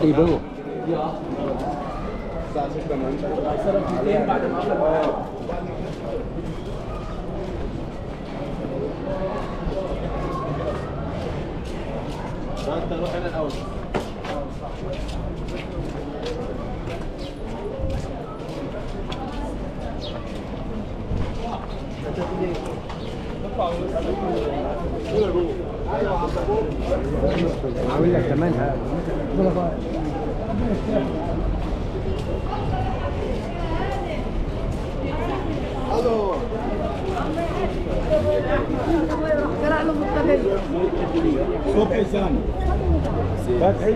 يبوه انت روح هنا الاول. اقول لك كمان الو صبحي ثاني فتحي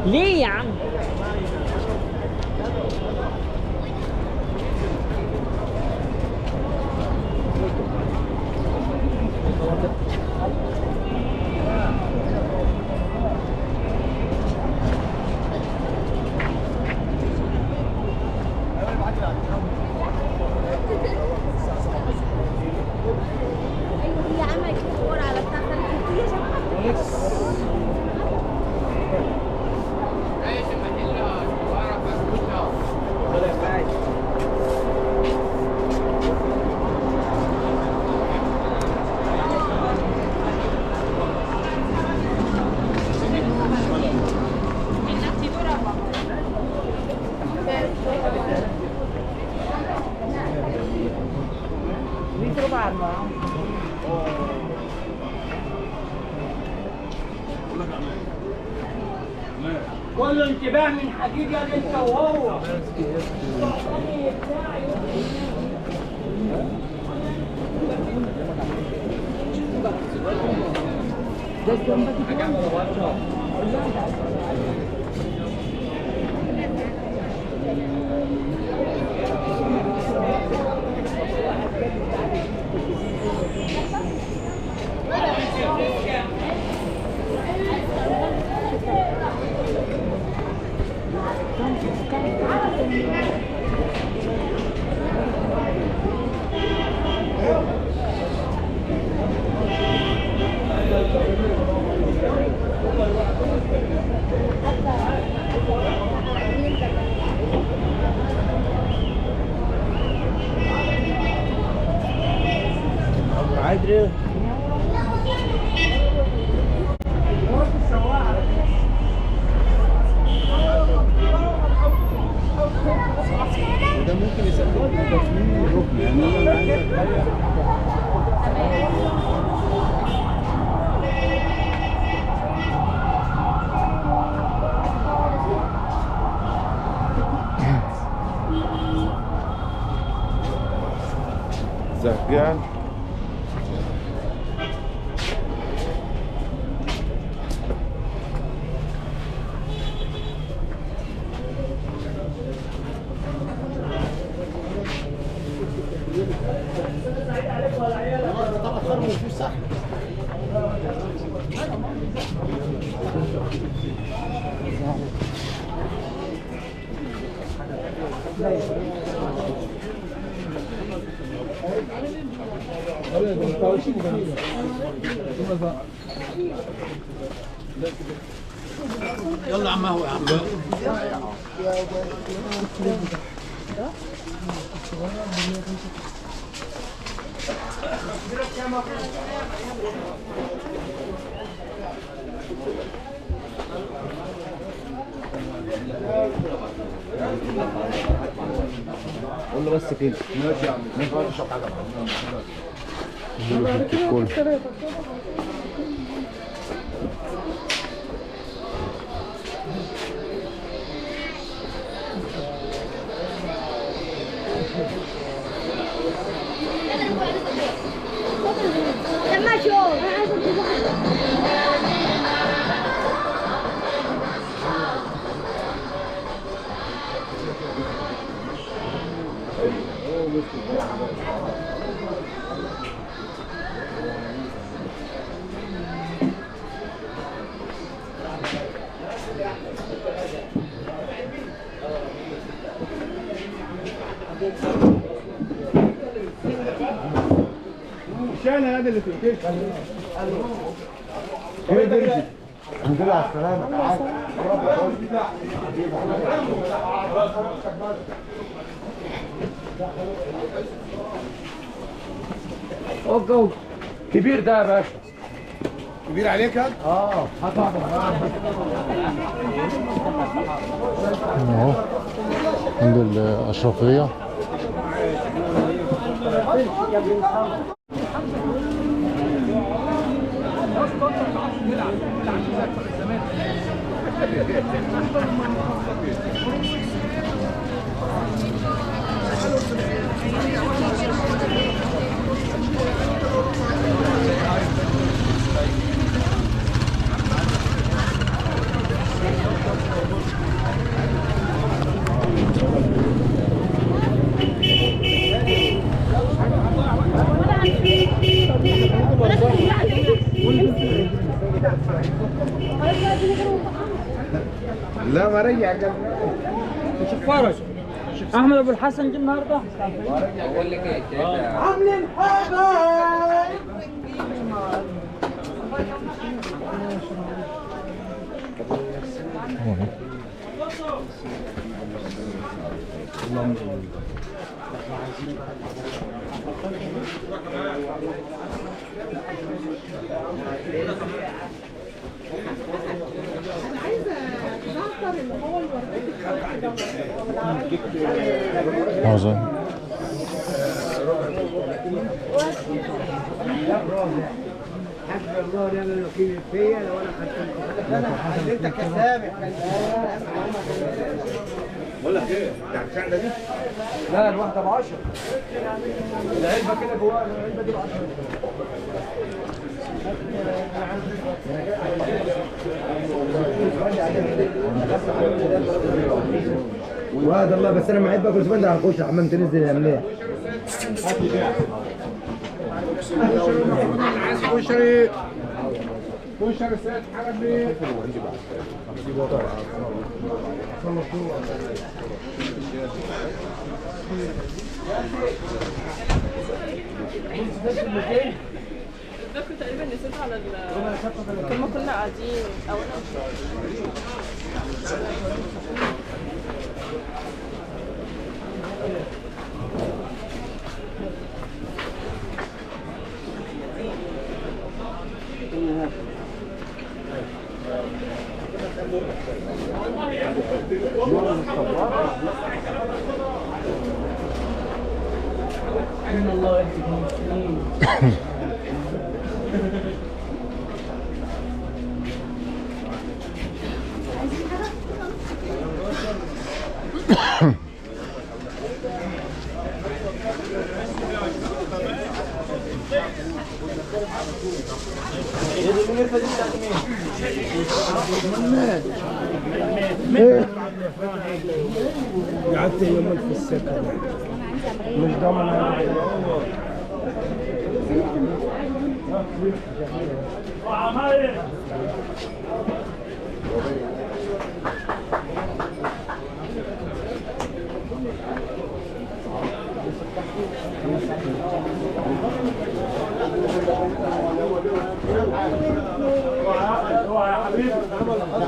ليه يا عم؟ كل انتباه من حقيقة انت وهو. عادي وده ممكن يسبب تصميم الركن يعني انا عندك زهقان يلا عم هو يا عم. قول له بس كده. ماشي يا عم. ما ينفعش اشرب حاجه. لما اشوف شايل هذا اللي في الكيس. ايه ده؟ الحمد لله على السلامه. اوكي كبير ده يا باشا. كبير عليك هذا؟ اه هطلع اهو عند الأشرفية. لا ما رجع قبل. شوف فرج احمد ابو الحسن جه النهارده. بقول لك ايه عاملين حاجه. عاوزة حسبي الله ونعم الوكيل فيا لو انا خدت انت كسامح. بقول لك ايه؟ يعني الشعله دي؟ لا الواحده ب 10. العلبه كده جواها العلبه دي ب 10. وهذا الله بس انا ما احب اكل سبنده هخش حمام تنزل يا مليح. كشري كشري سيد حربي. الباكو تقريبا نسيت على كنا قاعدين او انا ان الله يهدي المسلمين. قعدت يومين في السكن مش ضامن. يا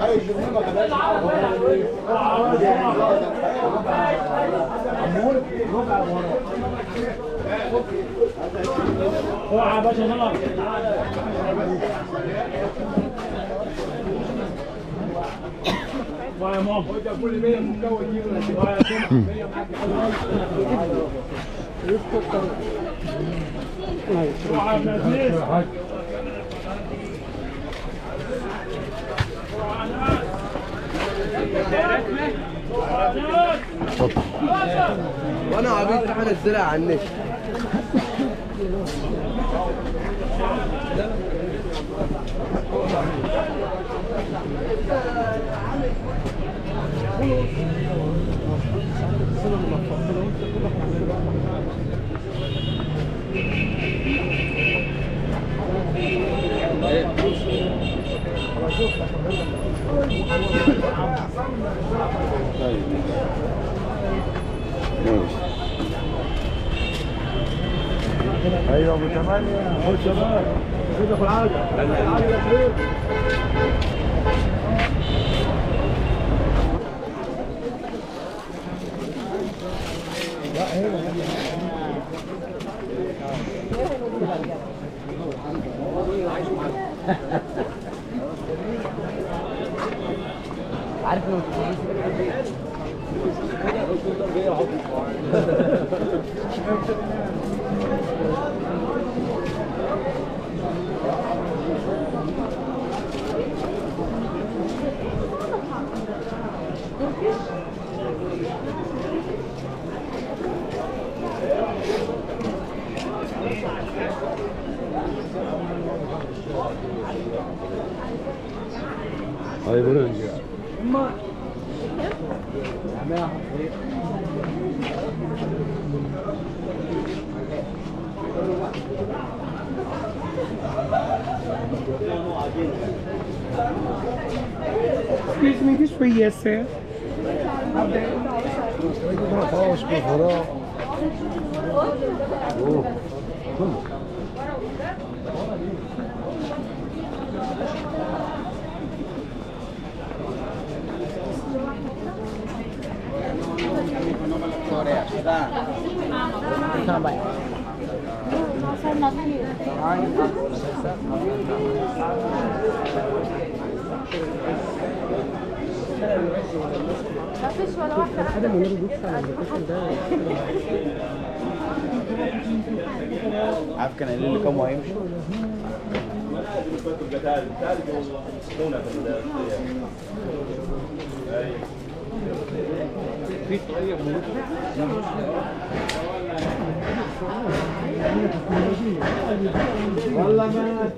حبيبي اوعى يا باشا غلط. اوعى يا ماما. كل 100 مكون يجيبوا. اوعى يا سيدي. 100 معاك. اوعى يا ابن عزيز. وانا عبيط راح انزلها على النت. ايوه ابو 8 خد شباب خد اخو العجل العجل يا شريف. لا هنا عارف لو هاي برنجة. Excuse me, this way, yes, sir. مفيش ولا واحدة. عارف كان قايل لي كام وهيمشي؟ والله ما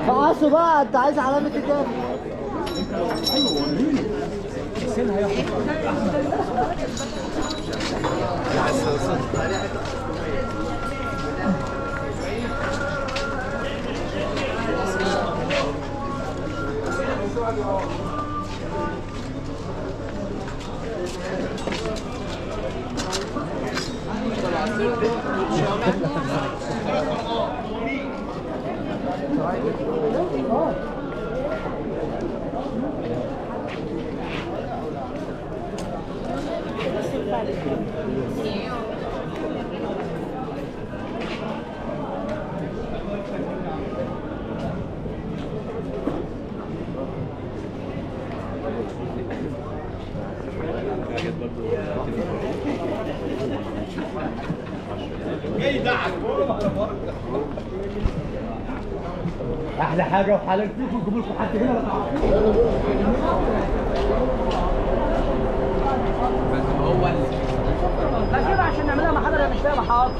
خلاص بقى انت عايز علامة الجنب. احلى حاجه وحلال فيكم نجيب لكم حد هنا. بجيبها عشان نعملها محاضره، مش فيها محاضره.